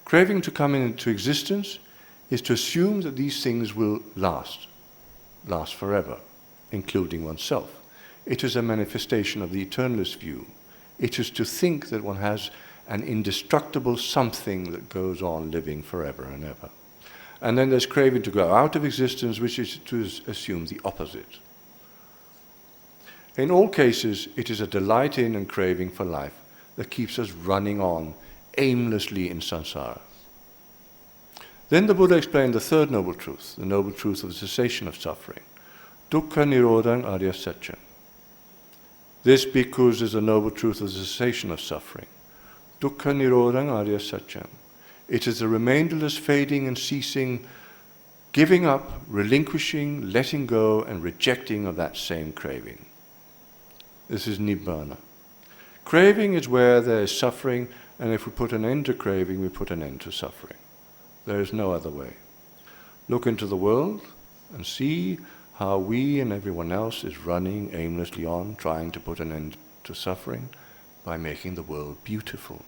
Craving to come into existence is to assume that these things will last forever, including oneself. It is a manifestation of the eternalist view. It is to think that one has an indestructible something that goes on living forever and ever. And then there's craving to go out of existence, which is to assume the opposite. In all cases, it is a delight in and craving for life that keeps us running on aimlessly in samsara. Then the Buddha explained the third noble truth, the noble truth of the cessation of suffering. Dukkha nirodhang arya satcham. This, bhikkhus, is the noble truth of the cessation of suffering. Dukkha nirodhang arya satcham. It is the remainderless fading and ceasing, giving up, relinquishing, letting go, and rejecting of that same craving. This is nibbana. Craving is where there is suffering, and if we put an end to craving, we put an end to suffering. There is no other way. Look into the world and see how we and everyone else is running aimlessly on, trying to put an end to suffering by making the world beautiful.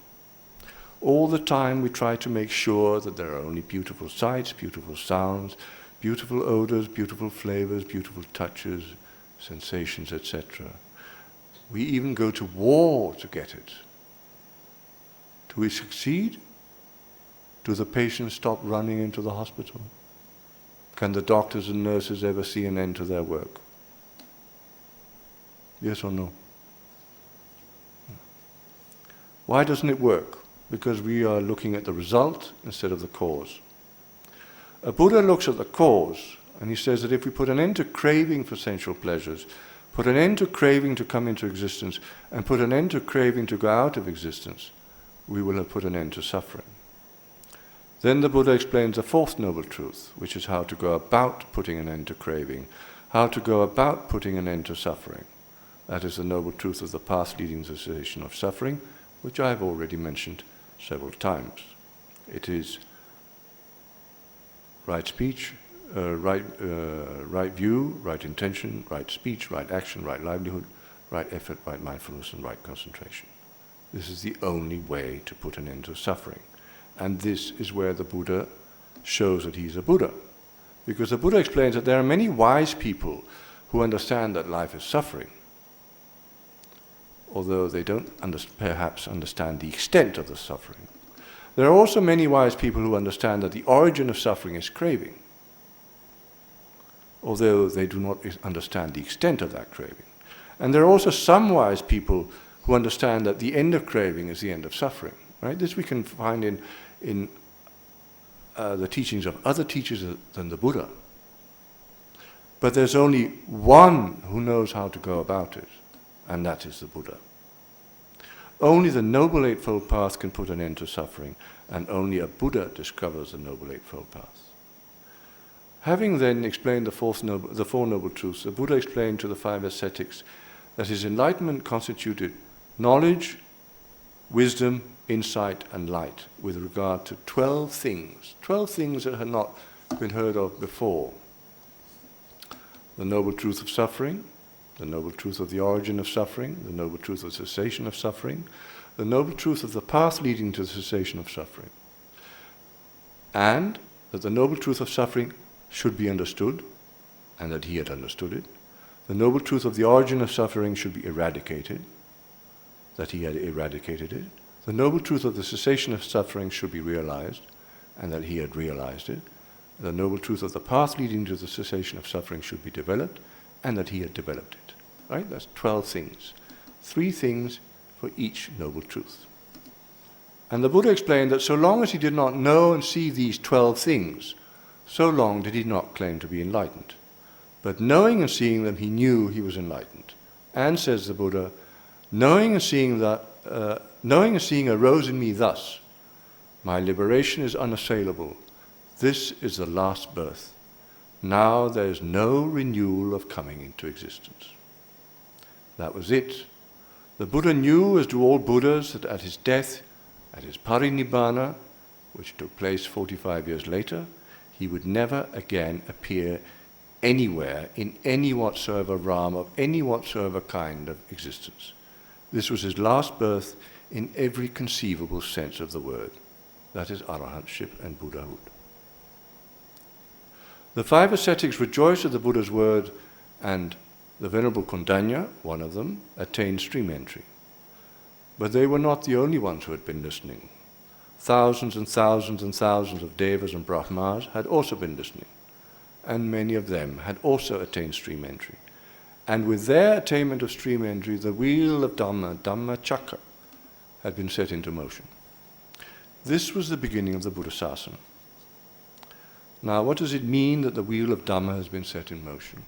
All the time we try to make sure that there are only beautiful sights, beautiful sounds, beautiful odors, beautiful flavors, beautiful touches, sensations, etc. We even go to war to get it. Do we succeed? Do the patients stop running into the hospital? Can the doctors and nurses ever see an end to their work? Yes or no? Why doesn't it work? Because we are looking at the result instead of the cause. A Buddha looks at the cause, and he says that if we put an end to craving for sensual pleasures, put an end to craving to come into existence, and put an end to craving to go out of existence, we will have put an end to suffering. Then the Buddha explains the fourth noble truth, which is how to go about putting an end to craving, how to go about putting an end to suffering. That is the noble truth of the path leading to the cessation of suffering, which I have already mentioned several times. It is right speech, right view, right intention, right speech, right action, right livelihood, right effort, right mindfulness, and right concentration. This is the only way to put an end to suffering. And this is where the Buddha shows that he's a Buddha. Because the Buddha explains that there are many wise people who understand that life is suffering, although they don't perhaps understand the extent of the suffering. There are also many wise people who understand that the origin of suffering is craving, although they do not understand the extent of that craving. And there are also some wise people who understand that the end of craving is the end of suffering. Right? This we can find in the teachings of other teachers than the Buddha. But there's only one who knows how to go about it, and that is the Buddha. Only the Noble Eightfold Path can put an end to suffering, and only a Buddha discovers the Noble Eightfold Path. Having then explained the Four Noble Truths, the Buddha explained to the five ascetics that his enlightenment constituted knowledge, wisdom, insight, and light with regard to 12 things that had not been heard of before. The noble truth of suffering, the noble truth of the origin of suffering, the noble truth of cessation of suffering, the noble truth of the path leading to the cessation of suffering, and that the noble truth of suffering should be understood, and that he had understood it. The noble truth of the origin of suffering should be eradicated, that he had eradicated it. The noble truth of the cessation of suffering should be realized, and that he had realized it. The noble truth of the path leading to the cessation of suffering should be developed, and that he had developed it. Right? That's 12 things. 3 things for each noble truth. And the Buddha explained that so long as he did not know and see these 12 things, so long did he not claim to be enlightened. But knowing and seeing them, he knew he was enlightened. And, says the Buddha, knowing and seeing arose in me thus: my liberation is unassailable. This is the last birth. Now there is no renewal of coming into existence. That was it. The Buddha knew, as do all Buddhas, that at his death, at his parinibbana, which took place 45 years later, he would never again appear anywhere in any whatsoever realm of any whatsoever kind of existence. This was his last birth in every conceivable sense of the word. That is arahantship and Buddhahood. The 5 ascetics rejoiced at the Buddha's word, and the Venerable Kondanya, one of them, attained stream entry. But they were not the only ones who had been listening. Thousands and thousands and thousands of devas and brahmas had also been listening, and many of them had also attained stream entry. And with their attainment of stream entry, the wheel of Dhamma, Dhammachakra, had been set into motion. This was the beginning of the Buddha Sasana. Now, what does it mean that the wheel of Dhamma has been set in motion?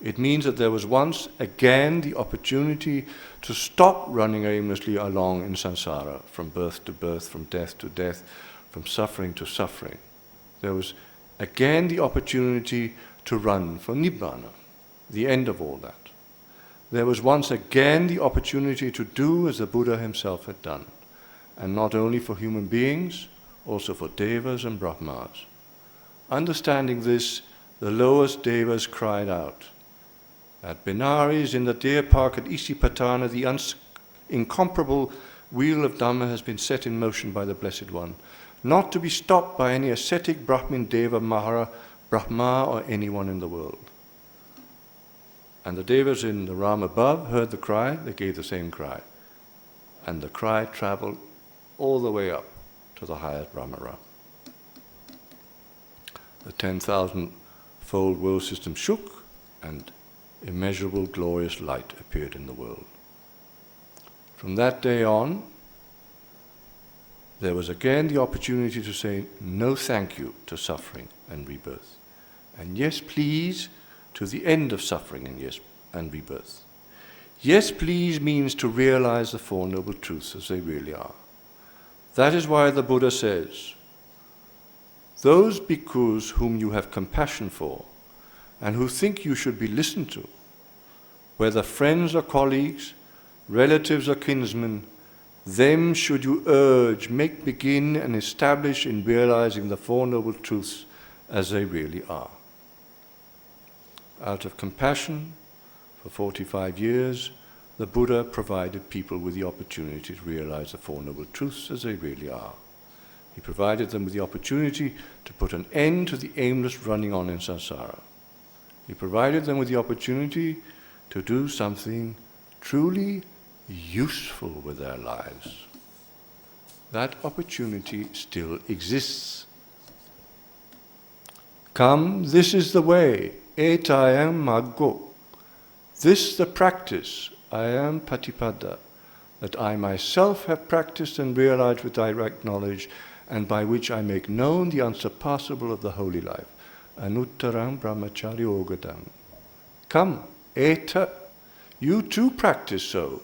It means that there was once again the opportunity to stop running aimlessly along in samsara, from birth to birth, from death to death, from suffering to suffering. There was again the opportunity to run for Nibbana, the end of all that. There was once again the opportunity to do as the Buddha himself had done, and not only for human beings, also for devas and brahmas. Understanding this, the lowest devas cried out. At Benares, in the deer park at Isipatana, the incomparable wheel of Dhamma has been set in motion by the Blessed One, not to be stopped by any ascetic Brahmin, Deva, Mahara, Brahma, or anyone in the world. And the devas in the Ram above heard the cry, they gave the same cry. And the cry traveled all the way up to the highest Brahma Ram. The 10,000-fold world system shook, and immeasurable glorious light appeared in the world. From that day on, there was again the opportunity to say no thank you to suffering and rebirth, and yes please to the end of suffering and rebirth. Yes please means to realize the Four Noble Truths as they really are. That is why the Buddha says, those bhikkhus whom you have compassion for and who think you should be listened to, whether friends or colleagues, relatives or kinsmen, them should you urge, make begin and establish in realizing the Four Noble Truths as they really are. Out of compassion, for 45 years, the Buddha provided people with the opportunity to realize the Four Noble Truths as they really are. He provided them with the opportunity to put an end to the aimless running on in samsara. He provided them with the opportunity to do something truly useful with their lives. That opportunity still exists. Come, this is the way, etayam maggo. This the practice, I am patipada, that I myself have practiced and realized with direct knowledge, and by which I make known the unsurpassable of the holy life. Anuttaram brahmacharya Aggadhammagavesaka. Come, eta, you too practice so,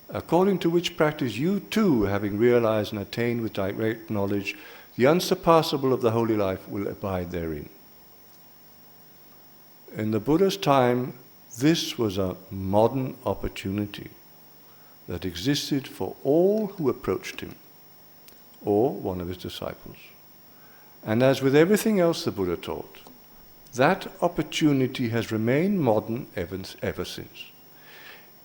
according to which practice you too, having realized and attained with direct knowledge the unsurpassable of the holy life, will abide therein. In the Buddha's time, this was a modern opportunity that existed for all who approached him, or one of his disciples. And as with everything else the Buddha taught, that opportunity has remained modern ever since.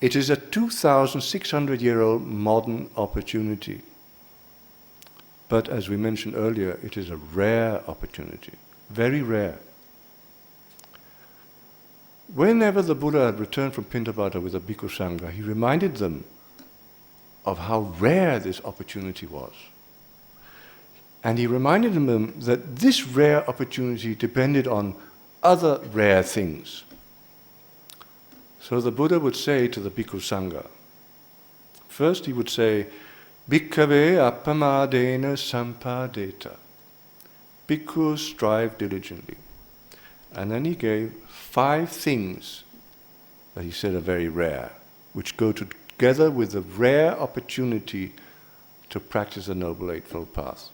It is a 2,600-year-old modern opportunity. But as we mentioned earlier, it is a rare opportunity, very rare. Whenever the Buddha had returned from Pindapata with the Bhikkhu Sangha, he reminded them of how rare this opportunity was. And he reminded them that this rare opportunity depended on other rare things. So the Buddha would say to the Bhikkhu Sangha, first he would say, Bhikkhave appamadena sampadeta. Bhikkhus strive diligently. And then he gave 5 things that he said are very rare, which go together with the rare opportunity to practice the Noble Eightfold Path.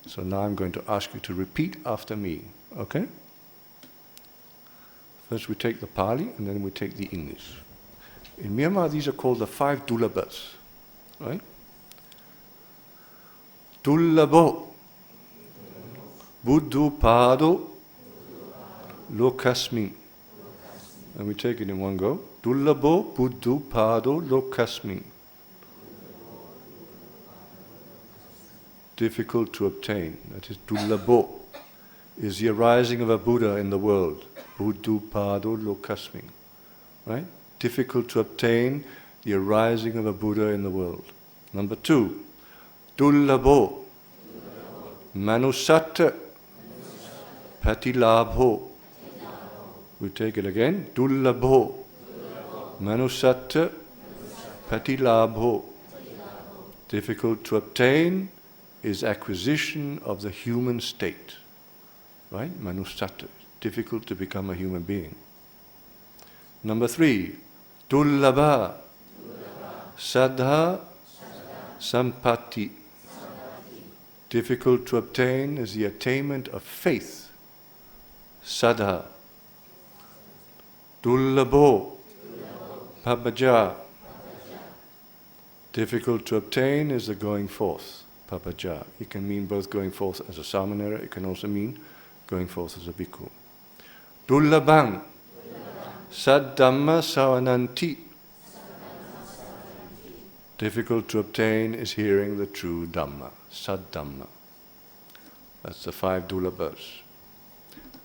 So now I'm going to ask you to repeat after me, okay? First we take the Pali and then we take the English. In Myanmar these are called the 5 Dullabhas, right? Dullabho, Buddhu Pado, Lokasmin. And we take it in one go. Dullabho, Buddhu Pado, Lokasmin. Difficult to obtain. That is Dullabho, is the arising of a Buddha in the world. Buddhu Pado Lokasmin. Right? Difficult to obtain, the arising of a Buddha in the world. Number 2, Dullabho, Manusatta, Patilabho. We take it again. Dullabho, Manusatta, Patilabho. Difficult to obtain is acquisition of the human state. right? Manussata, difficult to become a human being. Number 3, dullabha, saddha, sampatti. Difficult to obtain is the attainment of faith, saddha. Dullabho, papaja. Difficult to obtain is the going forth, papaja. It can mean both going forth as a samanera, it can also mean going forth as a bhikkhu. Dullabhang, saddhamma savananti. Difficult to obtain is hearing the true Dhamma, saddhamma. That's the 5 dullabhas.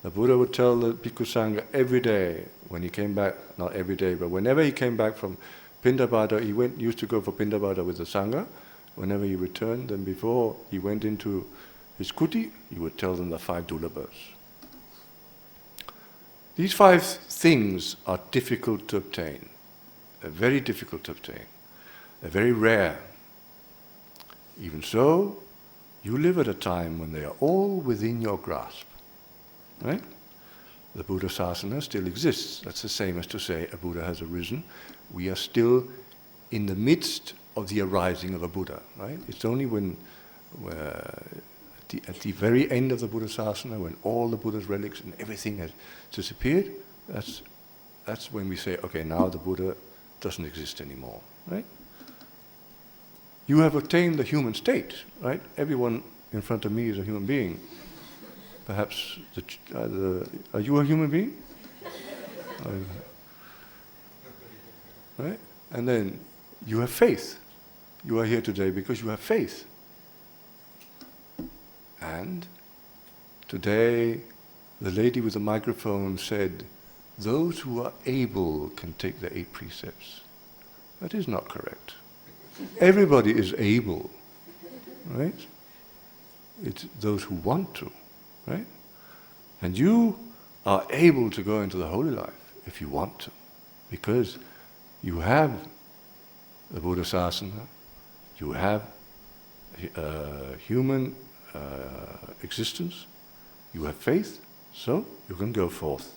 The Buddha would tell the Bhikkhu Sangha every day when he came back, not every day, but whenever he came back from Pindabada, he used to go for Pindabada with the Sangha. Whenever he returned, then before he went into his kuti, he would tell them the 5 dullabhas. These 5 things are difficult to obtain. They're very difficult to obtain. They're very rare. Even so, you live at a time when they are all within your grasp. Right? The Buddha Sasana still exists. That's the same as to say a Buddha has arisen. We are still in the midst of the arising of a Buddha. Right? It's only when at the very end of the Buddha Sasana, when all the Buddha's relics and everything has disappeared, that's when we say, okay, now the Buddha doesn't exist anymore. Right? You have attained the human state. Right? Everyone in front of me is a human being. Perhaps, are you a human being? Right? And then you have faith. You are here today because you have faith. And today, the lady with the microphone said, those who are able can take the 8 precepts. That is not correct. Everybody is able, right? It's those who want to. Right? And you are able to go into the holy life if you want to, because you have the Buddha Sasana, you have human existence, you have faith, so you can go forth.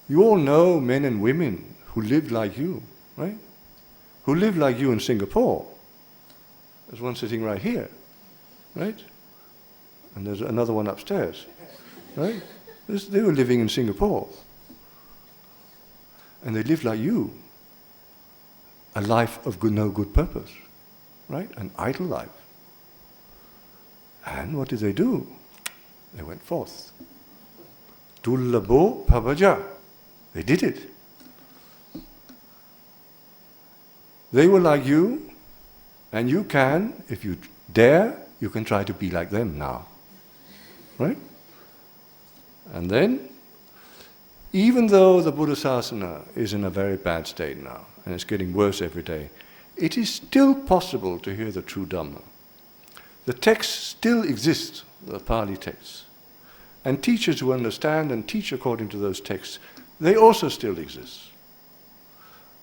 You all know men and women who live like you, right? Who live like you in Singapore. There's one sitting right here, right? And there's another one upstairs, right? They were living in Singapore. And they lived like you. A life of no good purpose, right? An idle life. And what did they do? They went forth. Dullabho papaja. They did it. They were like you, and you can, if you dare, you can try to be like them now. Right? And then, even though the Buddha Sasana is in a very bad state now, and it's getting worse every day, it is still possible to hear the true Dhamma. The texts still exist, the Pali texts. And teachers who understand and teach according to those texts, they also still exist.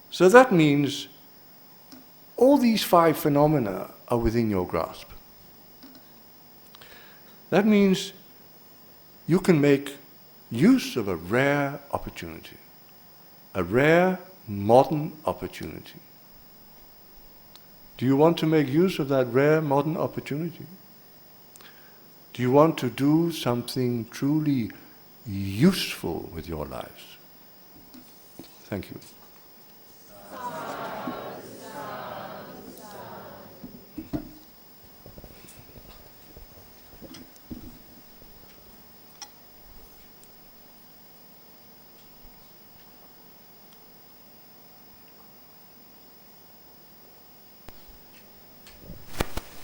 So that means all these 5 phenomena are within your grasp. That means you can make use of a rare opportunity, a rare modern opportunity. Do you want to make use of that rare modern opportunity? Do you want to do something truly useful with your lives? Thank you.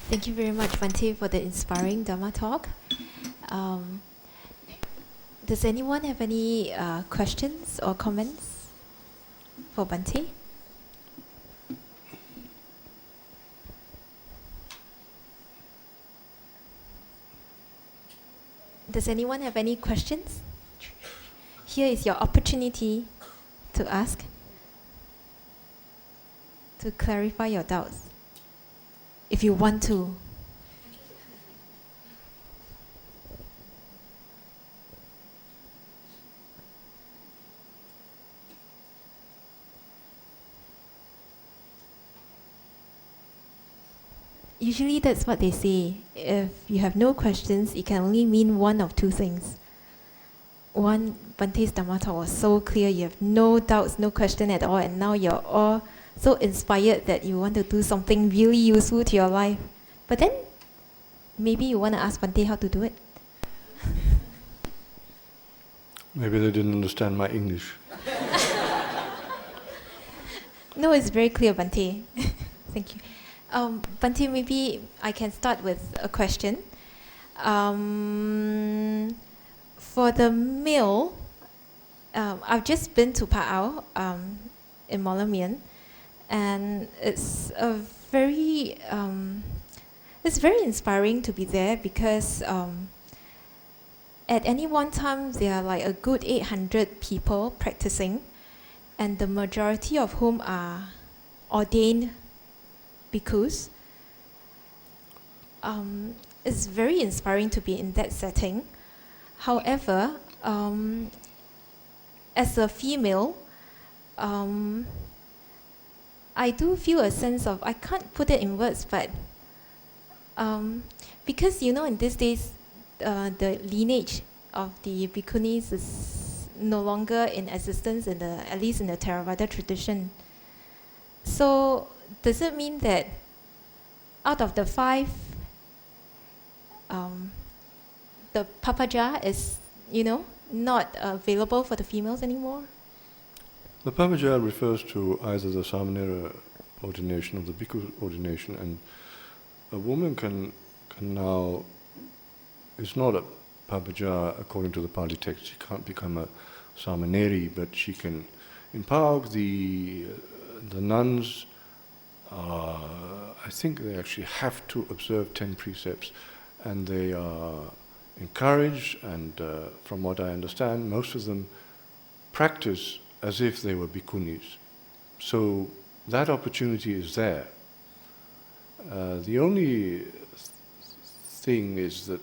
Thank you very much, Bhante, for the inspiring Dhamma talk. Does anyone have any questions or comments for Bhante? Does anyone have any questions? Here is your opportunity to ask, to clarify your doubts, if you want to. Usually that's what they say. If you have no questions, it can only mean one of two things. One, Bhante's Dhamma talk was so clear, you have no doubts, no question at all, and now you're all so inspired that you want to do something really useful to your life. But then, maybe you want to ask Bhante how to do it.
Maybe they didn't understand my English.
No, it's very clear, Bhante. Thank you. Bhante, maybe I can start with a question. For the meal, I've just been to Pa-Auk in Molamian, and it's very inspiring to be there because at any one time there are like a good 800 people practicing, and the majority of whom are ordained bhikkhus. It's very inspiring to be in that setting. However, as a female, I do feel a sense of, I can't put it in words, but because in these days, the lineage of the bhikkhunis is no longer in existence at least in the Theravada tradition. So does it mean that out of the 5, the papaja is, not available for the females anymore?
The papaja refers to either the samanera ordination or the bhikkhu ordination, and a woman can now, it's not a papaja according to the Pali text, she can't become a samaneri, but she can, in Pa-Auk, the nuns, I think they actually have to observe 10 precepts, and they are encouraged, and from what I understand, most of them practice as if they were bhikkhunis. So that opportunity is there. The only thing is that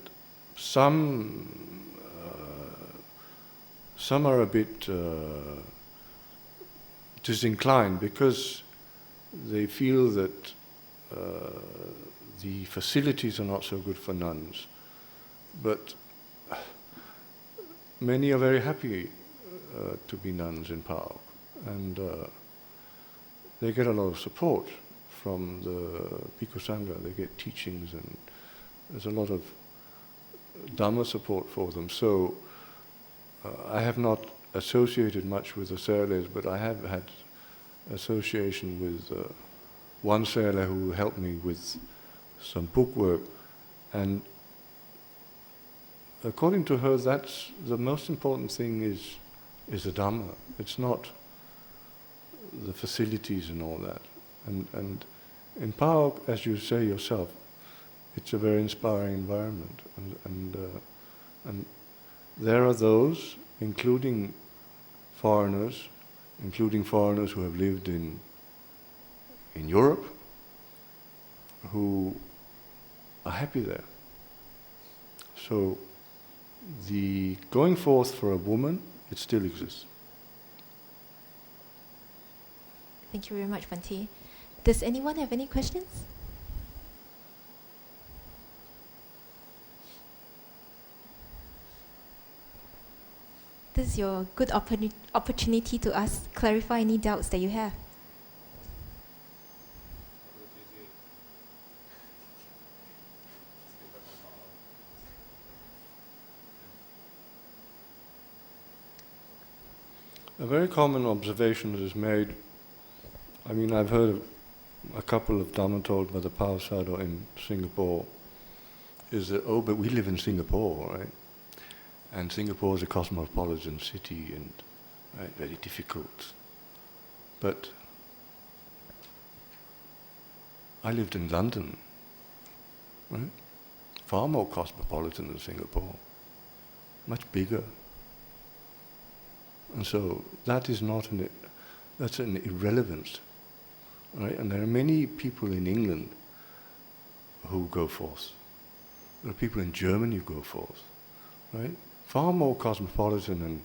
some are a bit disinclined because they feel that the facilities are not so good for nuns. But many are very happy to be nuns in Pa-Auk, and they get a lot of support from the Bhikkhu Sangha. They get teachings, and there's a lot of Dhamma support for them. So I have not associated much with the Sereles, but I have had association with one Serele who helped me with some bookwork, and according to her, that's the most important thing is the Dhamma. It's not the facilities and all that. And in Pa-Auk, as you say yourself, it's a very inspiring environment. And there are those, including foreigners who have lived in Europe, who are happy there. So the going forth for a woman, it still exists.
Thank you very much, Bhante. Does anyone have any questions? This is your good opportunity to ask, clarify any doubts that you have.
A very common observation that is made, I mean, I've heard a couple of Dhamma told by the Pausado in Singapore, is that, oh, but we live in Singapore, right? And Singapore is a cosmopolitan city and very difficult. But I lived in London, right? Far more cosmopolitan than Singapore, much bigger. And so that is not that's an irrelevance, right? And there are many people in England who go forth. There are people in Germany who go forth, right? Far more cosmopolitan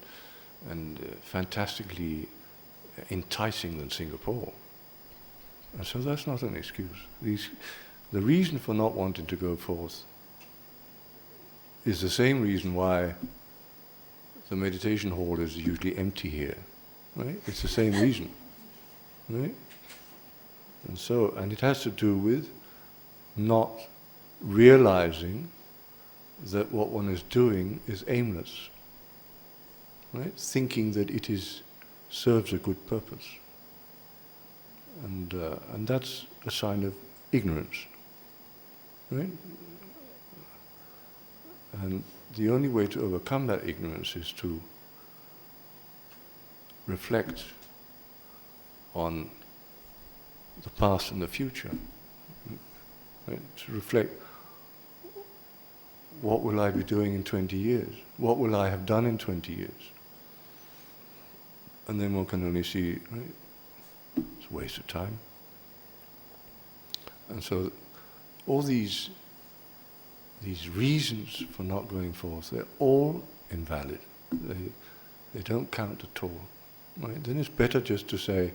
and fantastically enticing than Singapore. And so that's not an excuse. the reason for not wanting to go forth is the same reason why the meditation hall is usually empty here, right? It's the same reason, right? And it has to do with not realizing that what one is doing is aimless, right? Thinking that it serves a good purpose, and that's a sign of ignorance, right? And the only way to overcome that ignorance is to reflect on the past and the future, right? To reflect, what will I be doing in 20 years? What will I have done in 20 years? And then one can only see, right, it's a waste of time. And so all these reasons for not going forth, they're all invalid. They don't count at all. Right? Then it's better just to say,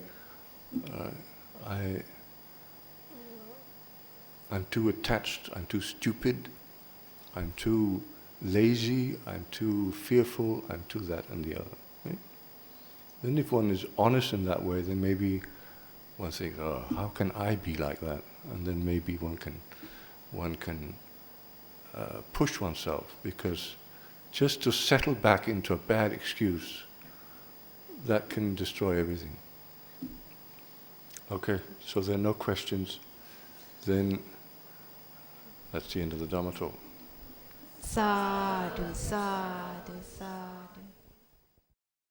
I'm too attached, I'm too stupid, I'm too lazy, I'm too fearful, I'm too that and the other. Right? Then if one is honest in that way, then maybe one thinks, oh, how can I be like that? And then maybe one can push oneself, because just to settle back into a bad excuse, that can destroy everything. Okay, so there are no questions. Then that's the end of the Dhamma talk.
Sadhu, sadhu, sadhu.